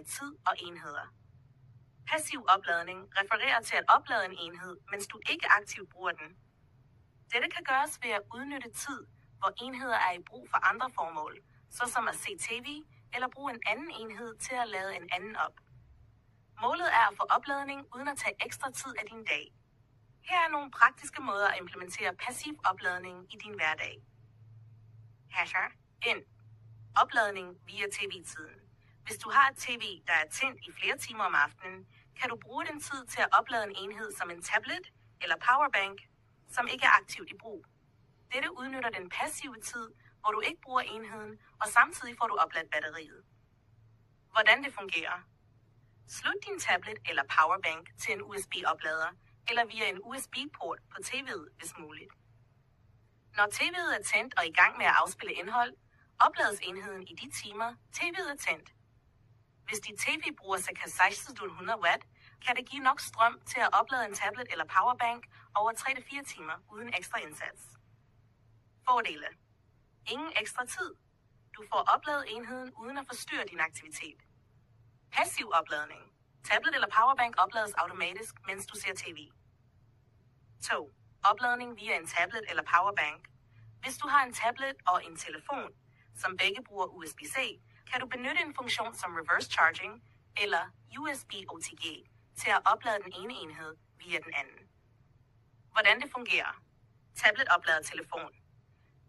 af tid og enheder. Passiv opladning refererer til at oplade en enhed, mens du ikke aktivt bruger den. Dette kan gøres ved at udnytte tid, hvor enheder er i brug for andre formål, såsom at se tv eller bruge en anden enhed til at lade en anden op. Målet er at få opladning uden at tage ekstra tid af din dag. Her er nogle praktiske måder at implementere passiv opladning i din hverdag. Ind. Opladning via tv-tiden. Hvis du har et tv, der er tændt i flere timer om aftenen, kan du bruge den tid til at oplade en enhed som en tablet eller powerbank, som ikke er aktivt i brug. Dette udnytter den passive tid, hvor du ikke bruger enheden, og samtidig får du opladt batteriet. Hvordan det fungerer? Slut din tablet eller powerbank til en USB-oplader, eller via en USB-port på tv'et, hvis muligt. Når tv'et er tændt og i gang med at afspille indhold, oplades enheden i de timer, tv'et er tændt. Hvis dit tv bruger ca. 1600 watt, kan det give nok strøm til at oplade en tablet eller powerbank over 3-4 timer uden ekstra indsats. Fordele. Ingen ekstra tid. Du får opladet enheden uden at forstyrre din aktivitet. Passiv opladning. Tablet eller powerbank oplades automatisk, mens du ser tv. 2. Opladning via en tablet eller powerbank. Hvis du har en tablet og en telefon, som begge bruger USB-C, kan du benytte en funktion som reverse charging eller USB OTG til at oplade den ene enhed via den anden. Hvordan det fungerer? Tablet oplader telefon.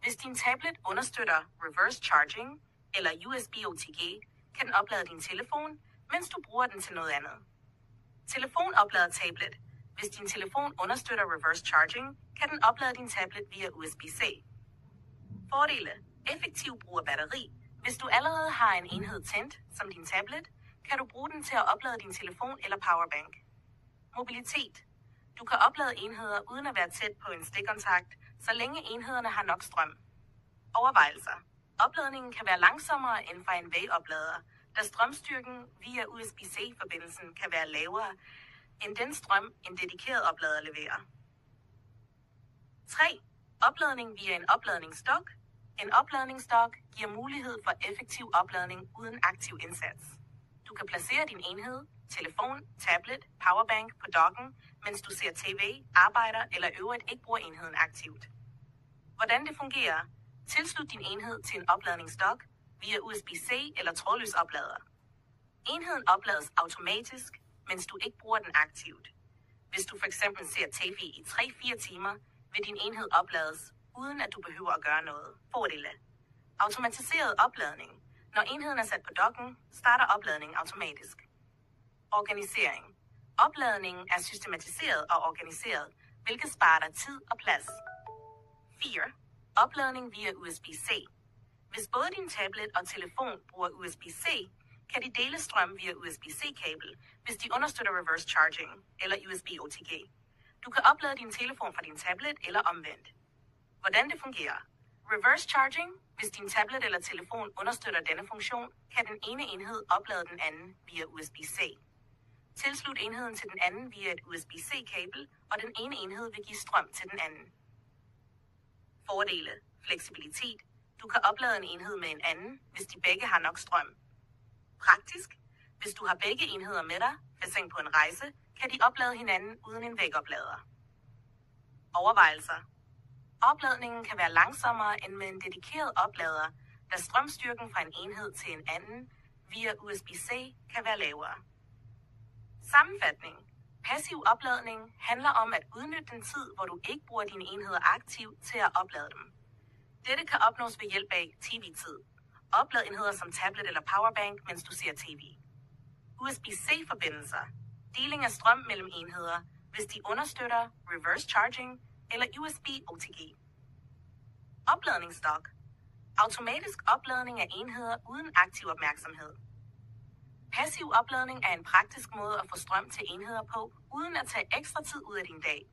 Hvis din tablet understøtter reverse charging eller USB OTG, kan den oplade din telefon, mens du bruger den til noget andet. Telefon oplader tablet. Hvis din telefon understøtter reverse charging, kan den oplade din tablet via USB-C. Fordele. Effektiv brug af batteri. Hvis du allerede har en enhed tændt, som din tablet, kan du bruge den til at oplade din telefon eller powerbank. Mobilitet. Du kan oplade enheder uden at være tæt på en stikkontakt, så længe enhederne har nok strøm. Overvejelser. Opladningen kan være langsommere end fra en vægoplader, da strømstyrken via USB-C-forbindelsen kan være lavere end den strøm, en dedikeret oplader leverer. 3. Opladning via en opladningsstok. En opladningsstok giver mulighed for effektiv opladning uden aktiv indsats. Du kan placere din enhed, telefon, tablet, powerbank på dokken, mens du ser tv, arbejder eller øvrigt ikke bruger enheden aktivt. Hvordan det fungerer? Tilslut din enhed til en opladningsstok via USB-C eller trådløs oplader. Enheden oplades automatisk, mens du ikke bruger den aktivt. Hvis du f.eks. ser tv i 3-4 timer, vil din enhed oplades, uden at du behøver at gøre noget. Fordele. Automatiseret opladning. Når enheden er sat på dokken, starter opladningen automatisk. Organisering. Opladningen er systematiseret og organiseret, hvilket sparer dig tid og plads. 4. Opladning via USB-C. Hvis både din tablet og telefon bruger USB-C, kan de dele strøm via USB-C-kabel, hvis de understøtter reverse charging eller USB OTG. Du kan oplade din telefon fra din tablet eller omvendt. Hvordan det fungerer? Reverse charging. Hvis din tablet eller telefon understøtter denne funktion, kan den ene enhed oplade den anden via USB-C. Tilslut enheden til den anden via et USB-C-kabel, og den ene enhed vil give strøm til den anden. Fordele. Fleksibilitet. Du kan oplade en enhed med en anden, hvis de begge har nok strøm. Praktisk. Hvis du har begge enheder med dig, f.eks. på en rejse, kan de oplade hinanden uden en vægoplader. Overvejelser. Opladningen kan være langsommere end med en dedikeret oplader, da strømstyrken fra en enhed til en anden via USB-C kan være lavere. Sammenfatning. Passiv opladning handler om at udnytte den tid, hvor du ikke bruger dine enheder aktivt til at oplade dem. Dette kan opnås ved hjælp af tv-tid. Oplad enheder som tablet eller powerbank, mens du ser tv. USB-C-forbindelser. Deling af strøm mellem enheder, hvis de understøtter reverse charging eller USB OTG. Opladningsstok. Automatisk opladning af enheder uden aktiv opmærksomhed. Passiv opladning er en praktisk måde at få strøm til enheder på, uden at tage ekstra tid ud af din dag.